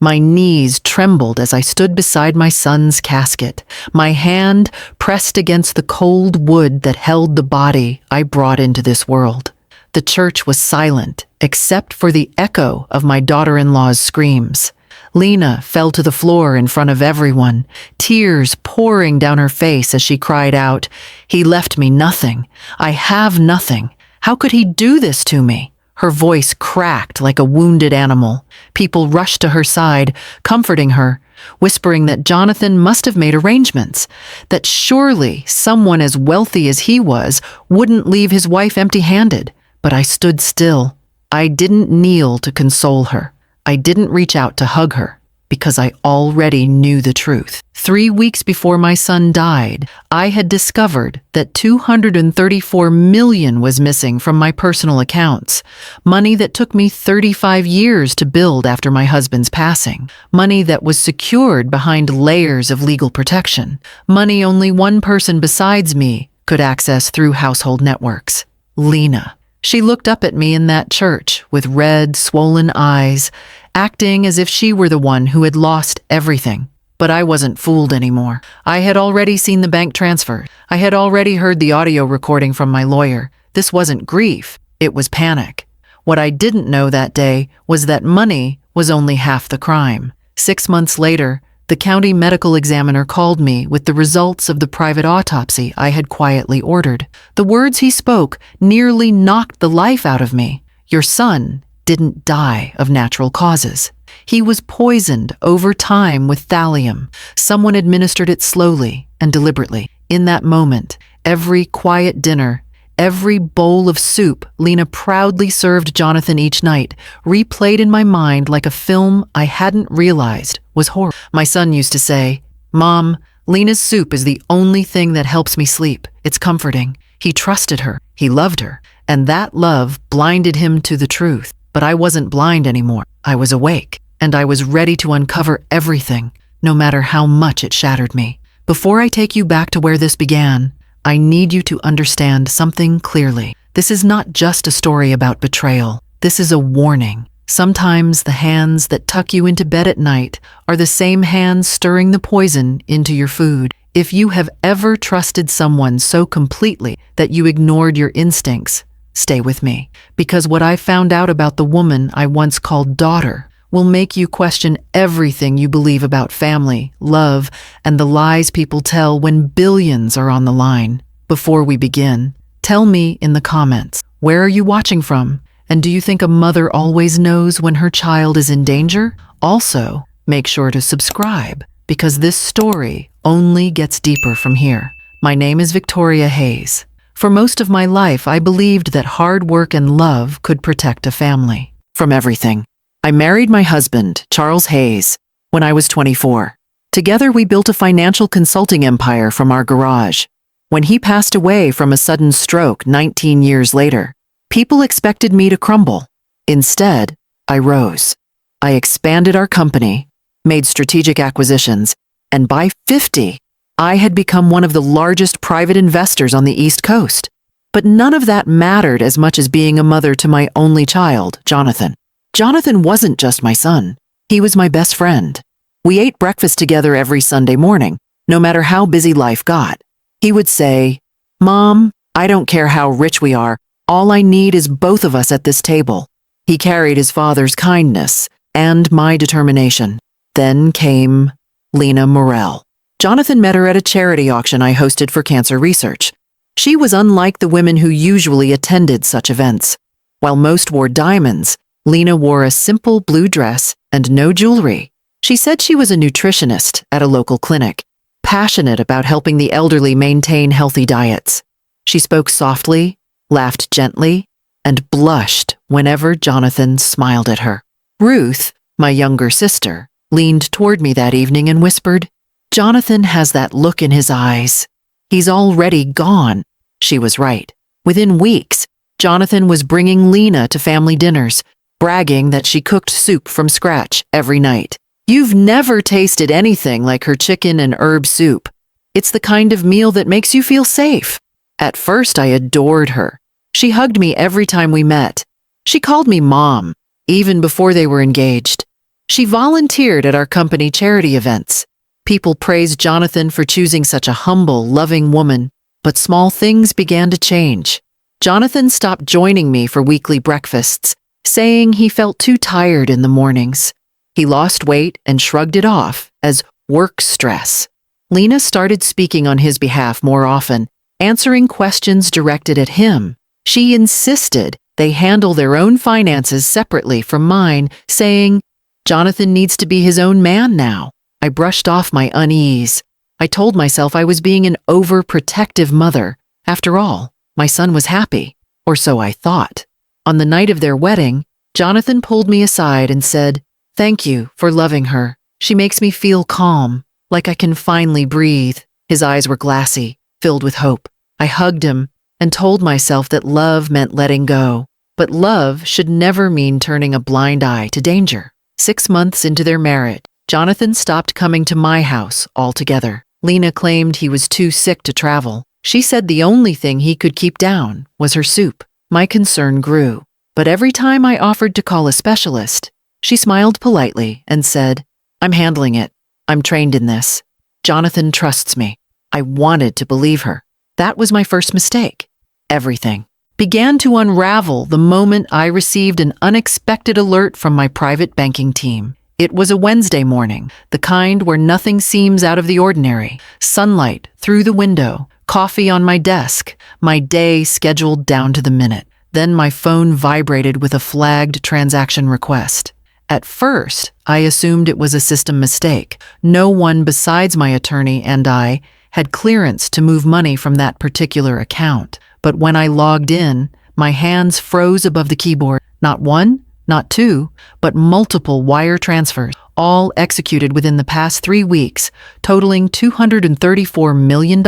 My knees trembled as I stood beside my son's casket, my hand pressed against the cold wood that held the body I brought into this world. The church was silent, except for the echo of my daughter-in-law's screams. Lena fell to the floor in front of everyone, tears pouring down her face as she cried out, "He left me nothing. I have nothing. How could he do this to me?" Her voice cracked like a wounded animal. People rushed to her side, comforting her, whispering that Jonathan must have made arrangements, that surely someone as wealthy as he was wouldn't leave his wife empty-handed. But I stood still. I didn't kneel to console her. I didn't reach out to hug her, because I already knew the truth. 3 weeks before my son died, I had discovered that $234 million was missing from my personal accounts, money that took me 35 years to build after my husband's passing, money that was secured behind layers of legal protection, money only one person besides me could access through household networks: Lena. She looked up at me in that church with red, swollen eyes, acting as if she were the one who had lost everything. But I wasn't fooled anymore. I had already seen the bank transfer. I had already heard the audio recording from my lawyer. This wasn't grief, it was panic. What I didn't know that day was that money was only half the crime. 6 months later, the county medical examiner called me with the results of the private autopsy I had quietly ordered. The words he spoke nearly knocked the life out of me. "Your son didn't die of natural causes. He was poisoned over time with thallium. Someone administered it slowly and deliberately." In that moment, every quiet dinner, every bowl of soup Lena proudly served Jonathan each night, replayed in my mind like a film I hadn't realized was horror. My son used to say, "Mom, Lena's soup is the only thing that helps me sleep. It's comforting." He trusted her, he loved her, and that love blinded him to the truth. But I wasn't blind anymore. I was awake, and I was ready to uncover everything, no matter how much it shattered me. Before I take you back to where this began, I need you to understand something clearly. This is not just a story about betrayal. This is a warning. Sometimes the hands that tuck you into bed at night are the same hands stirring the poison into your food. If you have ever trusted someone so completely that you ignored your instincts, stay with me, because what I found out about the woman I once called daughter will make you question everything you believe about family, love, and the lies people tell when billions are on the line. Before we begin, tell me in the comments, where are you watching from? And do you think a mother always knows when her child is in danger? Also, make sure to subscribe, because this story only gets deeper from here. My name is Victoria Hayes. For most of my life, I believed that hard work and love could protect a family from everything. I married my husband, Charles Hayes, when I was 24. Together, we built a financial consulting empire from our garage. When he passed away from a sudden stroke 19 years later, people expected me to crumble. Instead, I rose. I expanded our company, made strategic acquisitions, and by 50, I had become one of the largest private investors on the East Coast. But none of that mattered as much as being a mother to my only child, Jonathan. Jonathan wasn't just my son. He was my best friend. We ate breakfast together every Sunday morning, no matter how busy life got. He would say, "Mom, I don't care how rich we are. All I need is both of us at this table." He carried his father's kindness and my determination. Then came Lena Morell. Jonathan met her at a charity auction I hosted for cancer research. She was unlike the women who usually attended such events. While most wore diamonds, Lena wore a simple blue dress and no jewelry. She said she was a nutritionist at a local clinic, passionate about helping the elderly maintain healthy diets. She spoke softly, laughed gently, and blushed whenever Jonathan smiled at her. Ruth, my younger sister, leaned toward me that evening and whispered, "Jonathan has that look in his eyes. He's already gone." She was right. Within weeks, Jonathan was bringing Lena to family dinners, bragging that she cooked soup from scratch every night. "You've never tasted anything like her chicken and herb soup. It's the kind of meal that makes you feel safe." At first, I adored her. She hugged me every time we met. She called me Mom, even before they were engaged. She volunteered at our company charity events. People praised Jonathan for choosing such a humble, loving woman, but small things began to change. Jonathan stopped joining me for weekly breakfasts, saying he felt too tired in the mornings. He lost weight and shrugged it off as work stress. Lena started speaking on his behalf more often, answering questions directed at him. She insisted they handle their own finances separately from mine, saying, "Jonathan needs to be his own man now." I brushed off my unease. I told myself I was being an overprotective mother. After all, my son was happy, or so I thought. On the night of their wedding, Jonathan pulled me aside and said, "Thank you for loving her. She makes me feel calm, like I can finally breathe." His eyes were glassy, filled with hope. I hugged him and told myself that love meant letting go. But love should never mean turning a blind eye to danger. 6 months into their marriage, Jonathan stopped coming to my house altogether. Lena claimed he was too sick to travel. She said the only thing he could keep down was her soup. My concern grew, but every time I offered to call a specialist, she smiled politely and said, "I'm handling it. I'm trained in this. Jonathan trusts me." I wanted to believe her. That was my first mistake. Everything began to unravel the moment I received an unexpected alert from my private banking team. It was a Wednesday morning, the kind where nothing seems out of the ordinary. Sunlight through the window, coffee on my desk, my day scheduled down to the minute. Then my phone vibrated with a flagged transaction request. At first, I assumed it was a system mistake. No one besides my attorney and I had clearance to move money from that particular account. But when I logged in, my hands froze above the keyboard. Not one, not two, but multiple wire transfers, all executed within the past 3 weeks, totaling $234 million,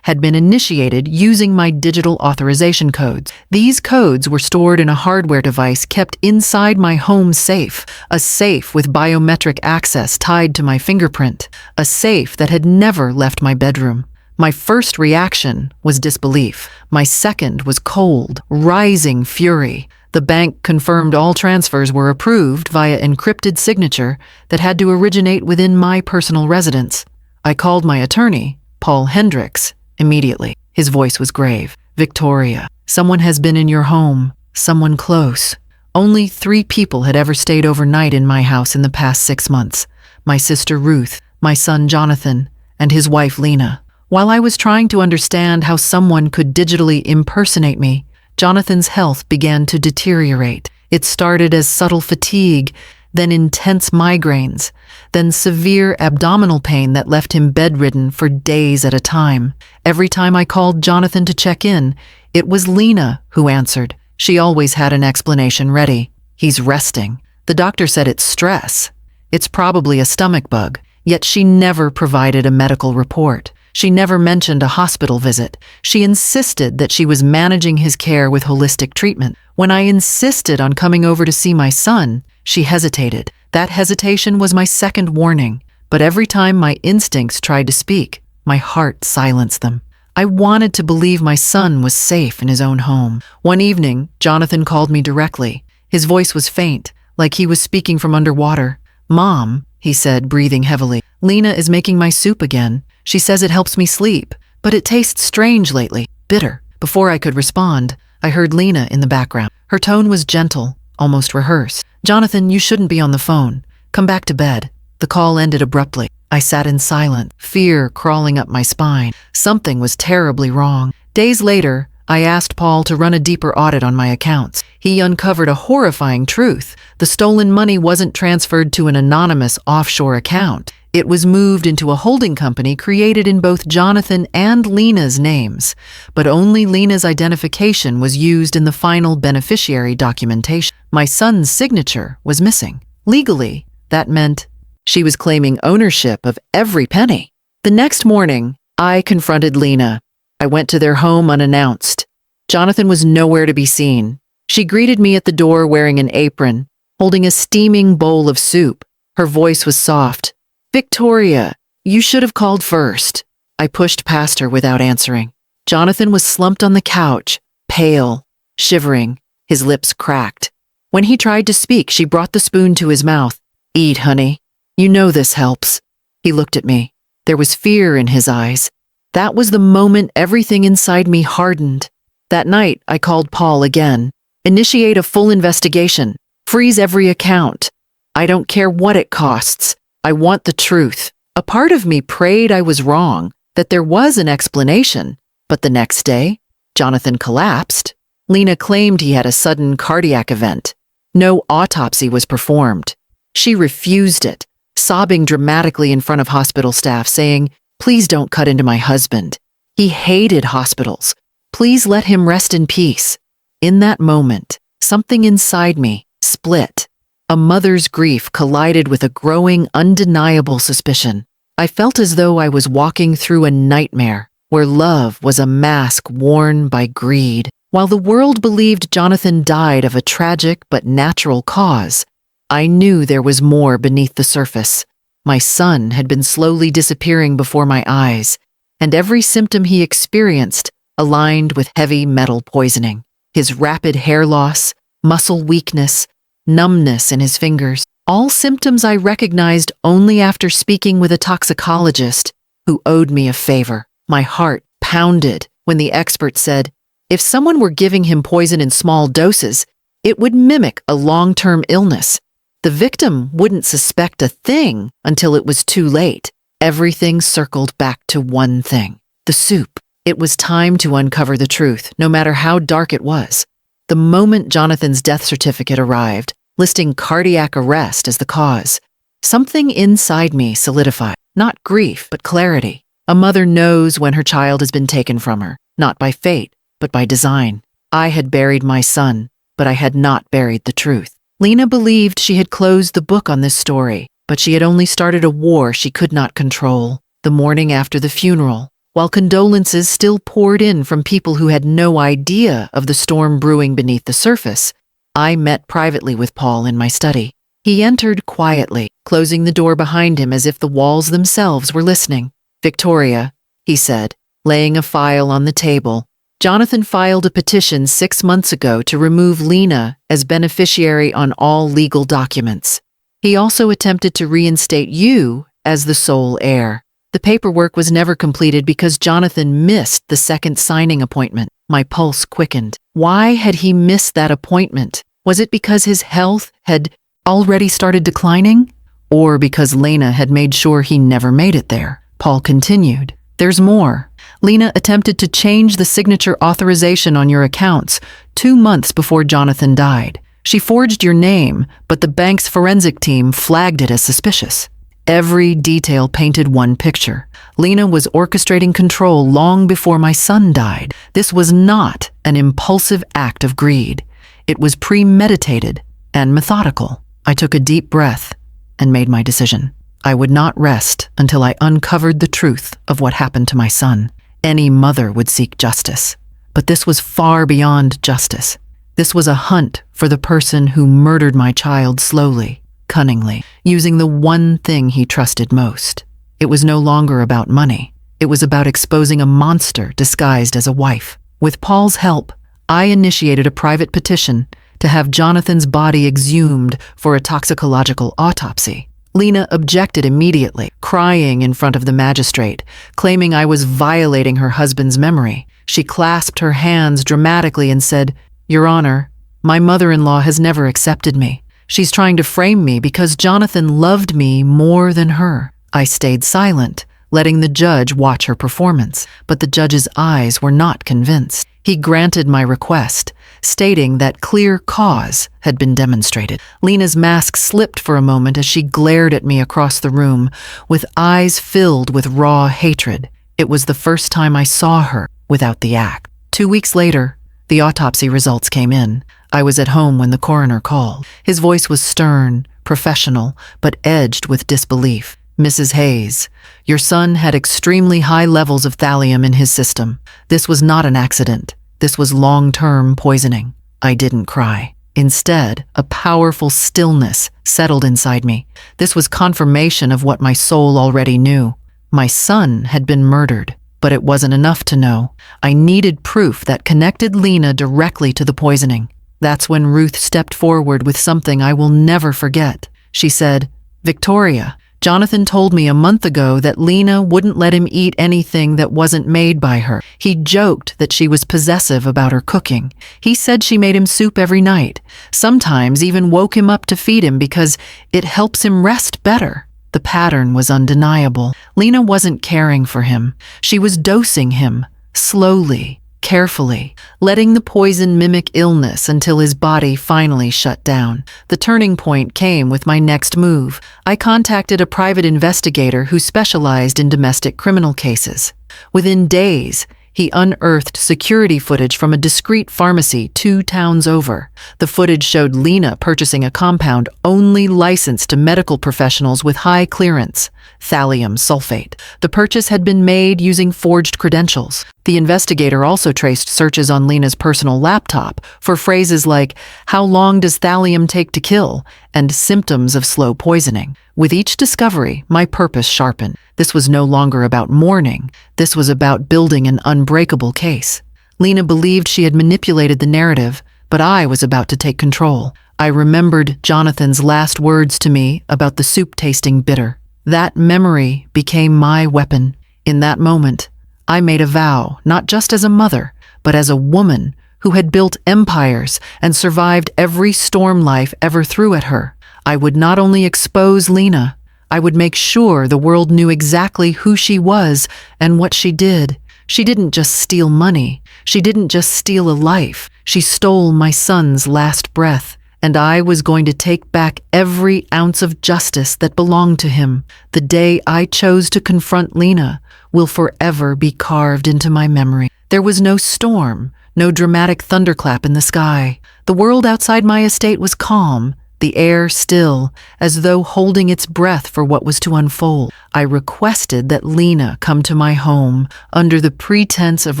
had been initiated using my digital authorization codes. These codes were stored in a hardware device kept inside my home safe, a safe with biometric access tied to my fingerprint, a safe that had never left my bedroom. My first reaction was disbelief. My second was cold, rising fury. The bank confirmed all transfers were approved via encrypted signature that had to originate within my personal residence. I called my attorney, Paul Hendricks, immediately. His voice was grave. "Victoria, someone has been in your home, someone close." Only 3 people had ever stayed overnight in my house in the past 6 months. My sister Ruth, my son Jonathan, and his wife Lena. While I was trying to understand how someone could digitally impersonate me, Jonathan's health began to deteriorate. It started as subtle fatigue, then intense migraines, then severe abdominal pain that left him bedridden for days at a time. Every time I called Jonathan to check in, it was Lena who answered. She always had an explanation ready. "He's resting. The doctor said it's stress. It's probably a stomach bug." Yet she never provided a medical report. She never mentioned a hospital visit. She insisted that she was managing his care with holistic treatment. When I insisted on coming over to see my son, she hesitated. That hesitation was my second warning. But every time my instincts tried to speak, my heart silenced them. I wanted to believe my son was safe in his own home. One evening, Jonathan called me directly. His voice was faint, like he was speaking from underwater. "Mom," he said, breathing heavily, "Lena is making my soup again. She says it helps me sleep, but it tastes strange lately, bitter." Before I could respond, I heard Lena in the background. Her tone was gentle, almost rehearsed. "Jonathan, you shouldn't be on the phone. Come back to bed." The call ended abruptly. I sat in silence, fear crawling up my spine. Something was terribly wrong. Days later, I asked Paul to run a deeper audit on my accounts. He uncovered a horrifying truth. The stolen money wasn't transferred to an anonymous offshore account. It was moved into a holding company created in both Jonathan and Lena's names, but only Lena's identification was used in the final beneficiary documentation. My son's signature was missing. Legally, that meant she was claiming ownership of every penny. The next morning, I confronted Lena. I went to their home unannounced. Jonathan was nowhere to be seen. She greeted me at the door wearing an apron, holding a steaming bowl of soup. Her voice was soft. "Victoria, you should have called first." I pushed past her without answering. Jonathan was slumped on the couch, pale, shivering, his lips cracked. When he tried to speak, she brought the spoon to his mouth. Eat, honey. You know this helps. He looked at me. There was fear in his eyes. That was the moment everything inside me hardened. That night, I called Paul again. Initiate a full investigation. Freeze every account. I don't care what it costs. I want the truth. A part of me prayed I was wrong, that there was an explanation. But the next day, Jonathan collapsed. Lena claimed he had a sudden cardiac event. No autopsy was performed. She refused it, sobbing dramatically in front of hospital staff, saying, "Please don't cut into my husband. He hated hospitals. Please let him rest in peace." In that moment, something inside me split. A mother's grief collided with a growing, undeniable suspicion. I felt as though I was walking through a nightmare, where love was a mask worn by greed. While the world believed Jonathan died of a tragic but natural cause, I knew there was more beneath the surface. My son had been slowly disappearing before my eyes, and every symptom he experienced aligned with heavy metal poisoning. His rapid hair loss, muscle weakness, numbness in his fingers, all symptoms I recognized only after speaking with a toxicologist who owed me a favor. My heart pounded when the expert said, if someone were giving him poison in small doses, it would mimic a long-term illness. The victim wouldn't suspect a thing until it was too late. Everything circled back to one thing: the soup. It was time to uncover the truth, no matter how dark it was. The moment Jonathan's death certificate arrived, listing cardiac arrest as the cause, something inside me solidified. Not grief, but clarity. A mother knows when her child has been taken from her, not by fate, but by design. I had buried my son, but I had not buried the truth. Lena believed she had closed the book on this story, but she had only started a war she could not control. The morning after the funeral, while condolences still poured in from people who had no idea of the storm brewing beneath the surface, I met privately with Paul in my study. He entered quietly, closing the door behind him as if the walls themselves were listening. "Victoria," he said, laying a file on the table, "Jonathan filed a petition 6 months ago to remove Lena as beneficiary on all legal documents. He also attempted to reinstate you as the sole heir. The paperwork was never completed because Jonathan missed the second signing appointment." My pulse quickened. Why had he missed that appointment? Was it because his health had already started declining? Or because Lena had made sure he never made it there? Paul continued, "There's more. Lena attempted to change the signature authorization on your accounts 2 months before Jonathan died. She forged your name, but the bank's forensic team flagged it as suspicious. Every detail painted one picture. Lena was orchestrating control long before my son died. This was not an impulsive act of greed. It was premeditated and methodical." I took a deep breath and made my decision. I would not rest until I uncovered the truth of what happened to my son. Any mother would seek justice. But this was far beyond justice. This was a hunt for the person who murdered my child slowly, cunningly, using the one thing he trusted most. It was no longer about money. It was about exposing a monster disguised as a wife. With Paul's help, I initiated a private petition to have Jonathan's body exhumed for a toxicological autopsy. Lena objected immediately, crying in front of the magistrate, claiming I was violating her husband's memory. She clasped her hands dramatically and said, "Your Honor, my mother-in-law has never accepted me. She's trying to frame me because Jonathan loved me more than her." I stayed silent, letting the judge watch her performance, but the judge's eyes were not convinced. He granted my request, stating that clear cause had been demonstrated. Lena's mask slipped for a moment as she glared at me across the room, with eyes filled with raw hatred. It was the first time I saw her without the act. 2 weeks later, the autopsy results came in. I was at home when the coroner called. His voice was stern, professional, but edged with disbelief. "Mrs. Hayes, your son had extremely high levels of thallium in his system. This was not an accident. This was long-term poisoning." I didn't cry. Instead, a powerful stillness settled inside me. This was confirmation of what my soul already knew. My son had been murdered, but it wasn't enough to know. I needed proof that connected Lena directly to the poisoning. That's when Ruth stepped forward with something I will never forget. She said, Victoria, Jonathan told me a month ago that Lena wouldn't let him eat anything that wasn't made by her. He joked that she was possessive about her cooking. He said she made him soup every night, sometimes even woke him up to feed him because it helps him rest better. The pattern was undeniable. Lena wasn't caring for him. She was dosing him, slowly, carefully, letting the poison mimic illness until his body finally shut down. The turning point came with my next move. I contacted a private investigator who specialized in domestic criminal cases. Within days, he unearthed security footage from a discreet pharmacy 2 towns over. The footage showed Lena purchasing a compound only licensed to medical professionals with high clearance, thallium sulfate. The purchase had been made using forged credentials. The investigator also traced searches on Lena's personal laptop for phrases like, "How long does thallium take to kill?" and "symptoms of slow poisoning." With each discovery, my purpose sharpened. This was no longer about mourning. This was about building an unbreakable case. Lena believed she had manipulated the narrative, but I was about to take control. I remembered Jonathan's last words to me about the soup tasting bitter. That memory became my weapon. In that moment, I made a vow, not just as a mother, but as a woman who had built empires and survived every storm life ever threw at her. I would not only expose Lena, I would make sure the world knew exactly who she was and what she did. She didn't just steal money. She didn't just steal a life. She stole my son's last breath. And I was going to take back every ounce of justice that belonged to him. The day I chose to confront Lena will forever be carved into my memory. There was no storm, no dramatic thunderclap in the sky. The world outside my estate was calm, the air still, as though holding its breath for what was to unfold. I requested that Lena come to my home under the pretense of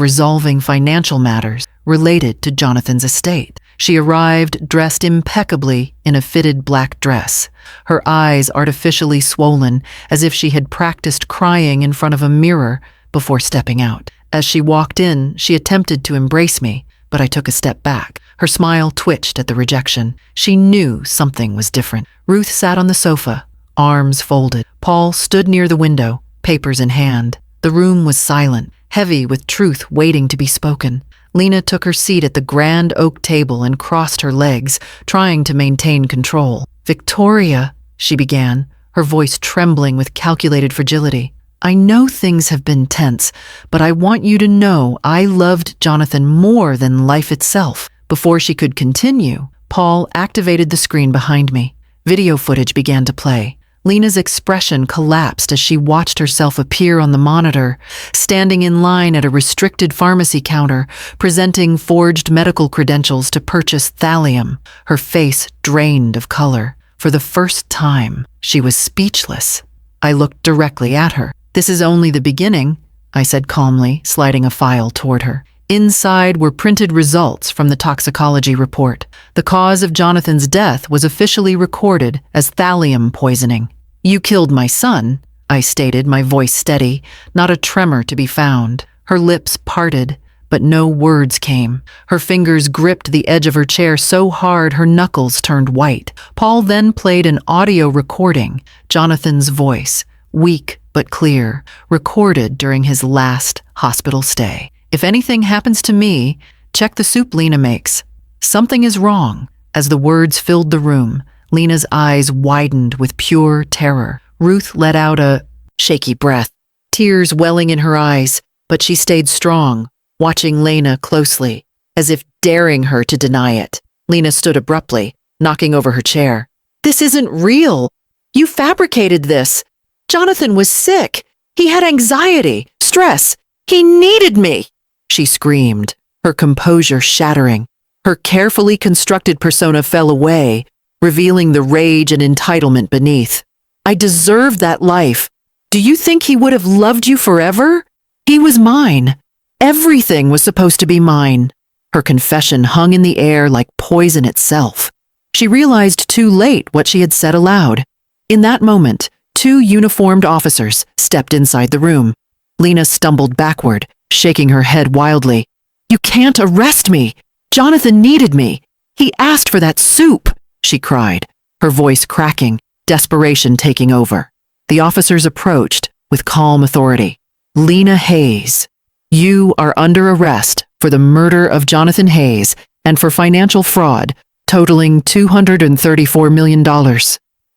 resolving financial matters related to Jonathan's estate. She arrived dressed impeccably in a fitted black dress, her eyes artificially swollen as if she had practiced crying in front of a mirror before stepping out. As she walked in, she attempted to embrace me, but I took a step back. Her smile twitched at the rejection. She knew something was different. Ruth sat on the sofa, arms folded. Paul stood near the window, papers in hand. The room was silent, heavy with truth waiting to be spoken. Lena took her seat at the grand oak table and crossed her legs, trying to maintain control. "Victoria," she began, her voice trembling with calculated fragility. "I know things have been tense, but I want you to know I loved Jonathan more than life itself." Before she could continue, Paul activated the screen behind me. Video footage began to play. Lena's expression collapsed as she watched herself appear on the monitor, standing in line at a restricted pharmacy counter, presenting forged medical credentials to purchase thallium, her face drained of color. For the first time, she was speechless. I looked directly at her. "This is only the beginning," I said calmly, sliding a file toward her. Inside were printed results from the toxicology report. The cause of Jonathan's death was officially recorded as thallium poisoning. "You killed my son," I stated, my voice steady, not a tremor to be found. Her lips parted, but no words came. Her fingers gripped the edge of her chair so hard her knuckles turned white. Paul then played an audio recording, Jonathan's voice, weak but clear, recorded during his last hospital stay. "If anything happens to me, check the soup Lena makes. Something is wrong." As the words filled the room, Lena's eyes widened with pure terror. Ruth let out a shaky breath, tears welling in her eyes, but she stayed strong, watching Lena closely, as if daring her to deny it. Lena stood abruptly, knocking over her chair. "This isn't real. You fabricated this. Jonathan was sick. He had anxiety, stress. He needed me," she screamed, her composure shattering. Her carefully constructed persona fell away, revealing the rage and entitlement beneath. "I deserved that life. Do you think he would have loved you forever? He was mine. Everything was supposed to be mine." Her confession hung in the air like poison itself. She realized too late what she had said aloud. In that moment, 2 uniformed officers stepped inside the room. Lena stumbled backward, shaking her head wildly. "You can't arrest me! Jonathan needed me! He asked for that soup!" she cried, her voice cracking. desperation taking over. The officers approached with calm authority. "Lena Hayes, you are under arrest for the murder of Jonathan Hayes and for financial fraud totaling $234 million.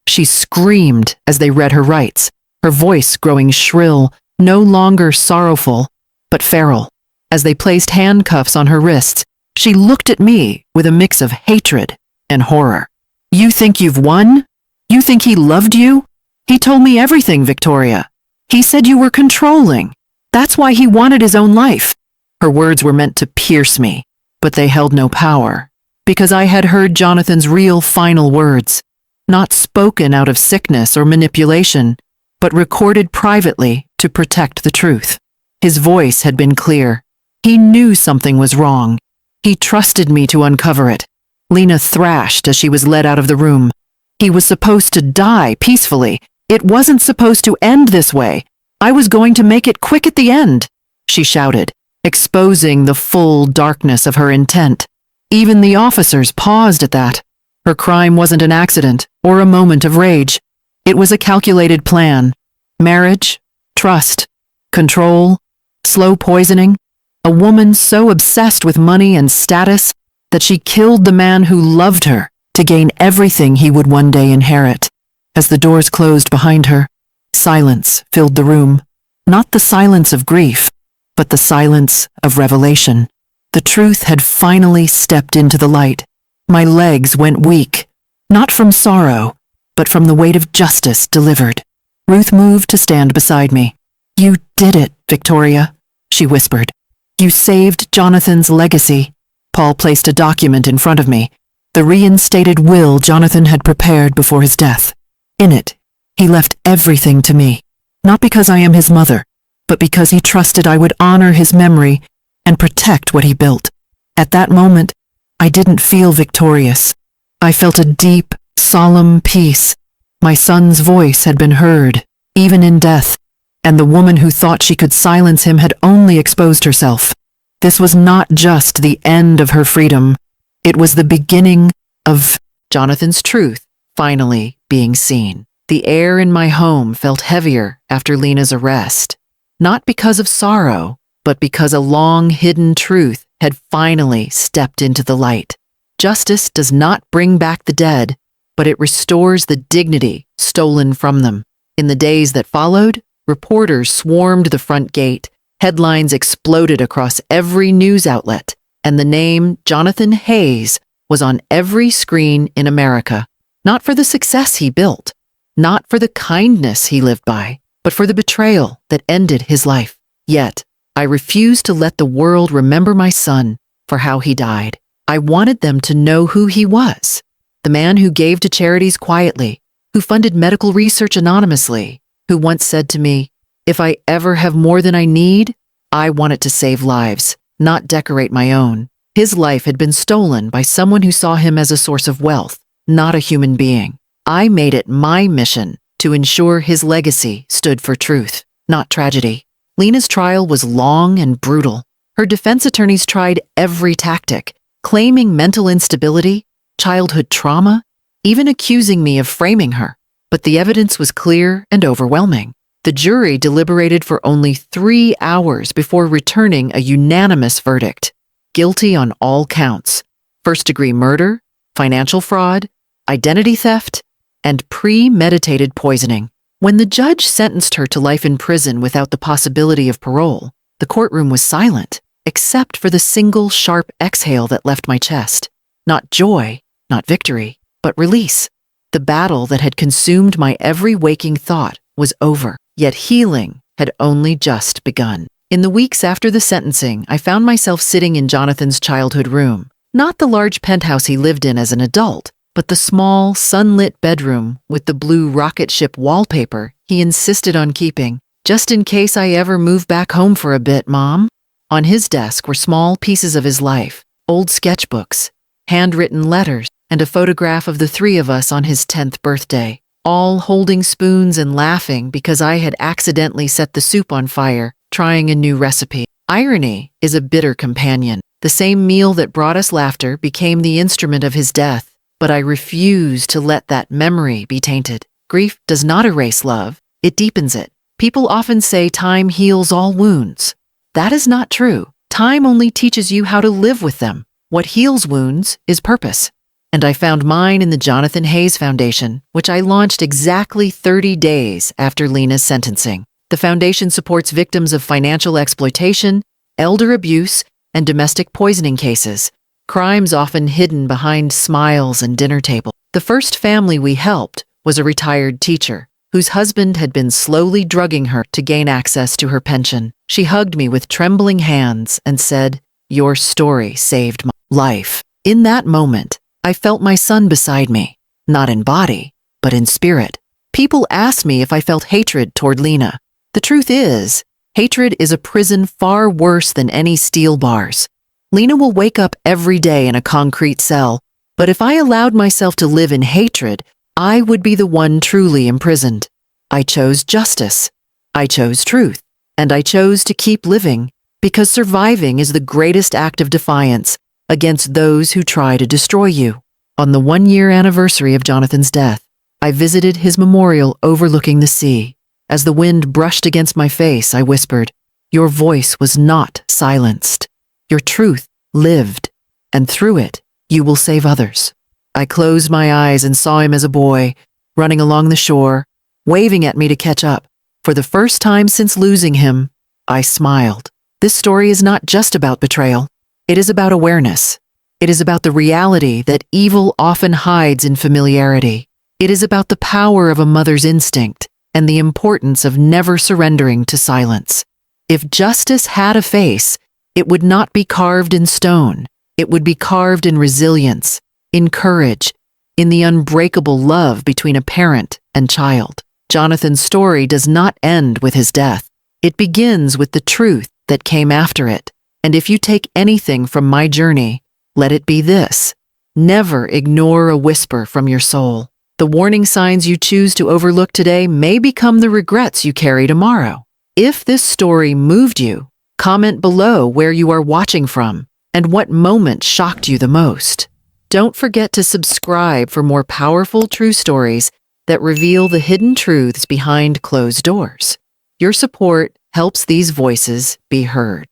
She screamed as they read her rights, her voice growing shrill, no longer sorrowful, but feral. As they placed handcuffs on her wrists, she looked at me with a mix of hatred and horror. "You think you've won? You think he loved you? He told me everything, Victoria. He said you were controlling. That's why he wanted his own life." Her words were meant to pierce me, but they held no power, because I had heard Jonathan's real final words, not spoken out of sickness or manipulation, but recorded privately to protect the truth. His voice had been clear. He knew something was wrong. He trusted me to uncover it. Lena thrashed as she was led out of the room. "He was supposed to die peacefully. It wasn't supposed to end this way. I was going to make it quick at the end," she shouted, exposing the full darkness of her intent. Even the officers paused at that. Her crime wasn't an accident or a moment of rage. It was a calculated plan. Marriage, trust, control, slow poisoning. A woman so obsessed with money and status that she killed the man who loved her to gain everything he would one day inherit. As the doors closed behind her, silence filled the room. Not the silence of grief, but the silence of revelation. The truth had finally stepped into the light. My legs went weak, not from sorrow, but from the weight of justice delivered. Ruth moved to stand beside me. "You did it, Victoria," she whispered. "You saved Jonathan's legacy." Paul placed a document in front of me, the reinstated will Jonathan had prepared before his death. In it, he left everything to me, not because I am his mother, but because he trusted I would honor his memory and protect what he built. At that moment, I didn't feel victorious. I felt a deep, solemn peace. My son's voice had been heard, even in death, and the woman who thought she could silence him had only exposed herself. This was not just the end of her freedom. It was the beginning of Jonathan's truth finally being seen. The air in my home felt heavier after Lena's arrest, not because of sorrow, but because a long-hidden truth had finally stepped into the light. Justice does not bring back the dead, but it restores the dignity stolen from them. In the days that followed, reporters swarmed the front gate, headlines exploded across every news outlet, and the name Jonathan Hayes was on every screen in America. Not for the success he built, not for the kindness he lived by, but for the betrayal that ended his life. Yet, I refused to let the world remember my son for how he died. I wanted them to know who he was, the man who gave to charities quietly, who funded medical research anonymously, who once said to me, "If I ever have more than I need, I want it to save lives, not decorate my own." His life had been stolen by someone who saw him as a source of wealth, not a human being. I made it my mission to ensure his legacy stood for truth, not tragedy. Lena's trial was long and brutal. Her defense attorneys tried every tactic, claiming mental instability, childhood trauma, even accusing me of framing her. But the evidence was clear and overwhelming. The jury deliberated for only 3 hours before returning a unanimous verdict. Guilty on all counts: first-degree murder, financial fraud, identity theft, and premeditated poisoning. When the judge sentenced her to life in prison without the possibility of parole, the courtroom was silent, except for the single sharp exhale that left my chest. Not joy, not victory, but release. The battle that had consumed my every waking thought was over, yet healing had only just begun. In the weeks after the sentencing, I found myself sitting in Jonathan's childhood room, not the large penthouse he lived in as an adult, but the small, sunlit bedroom with the blue rocket ship wallpaper he insisted on keeping. "Just in case I ever move back home for a bit, Mom." On his desk were small pieces of his life, old sketchbooks, handwritten letters, and a photograph of the 3 of us on his 10th birthday, all holding spoons and laughing because I had accidentally set the soup on fire, trying a new recipe. Irony is a bitter companion. The same meal that brought us laughter became the instrument of his death, but I refused to let that memory be tainted. Grief does not erase love, it deepens it. People often say time heals all wounds. That is not true. Time only teaches you how to live with them. What heals wounds is purpose. And I found mine in the Jonathan Hayes Foundation, which I launched exactly 30 days after Lena's sentencing. The foundation supports victims of financial exploitation, elder abuse, and domestic poisoning cases, crimes often hidden behind smiles and dinner tables. The first family we helped was a retired teacher whose husband had been slowly drugging her to gain access to her pension. She hugged me with trembling hands and said, "Your story saved my life." In that moment, I felt my son beside me, not in body, but in spirit. People asked me if I felt hatred toward Lena. The truth is, hatred is a prison far worse than any steel bars. Lena will wake up every day in a concrete cell, but if I allowed myself to live in hatred, I would be the one truly imprisoned. I chose justice. I chose truth. And I chose to keep living because surviving is the greatest act of defiance against those who try to destroy you. On the 1-year anniversary of Jonathan's death, I visited his memorial overlooking the sea. As the wind brushed against my face, I whispered, "Your voice was not silenced. Your truth lived, and through it, you will save others." I closed my eyes and saw him as a boy, running along the shore, waving at me to catch up. For the first time since losing him, I smiled. This story is not just about betrayal. It is about awareness. It is about the reality that evil often hides in familiarity. It is about the power of a mother's instinct and the importance of never surrendering to silence. If justice had a face, it would not be carved in stone. It would be carved in resilience, in courage, in the unbreakable love between a parent and child. Jonathan's story does not end with his death. It begins with the truth that came after it. And if you take anything from my journey, let it be this: never ignore a whisper from your soul. The warning signs you choose to overlook today may become the regrets you carry tomorrow. If this story moved you, comment below where you are watching from and what moment shocked you the most. Don't forget to subscribe for more powerful true stories that reveal the hidden truths behind closed doors. Your support helps these voices be heard.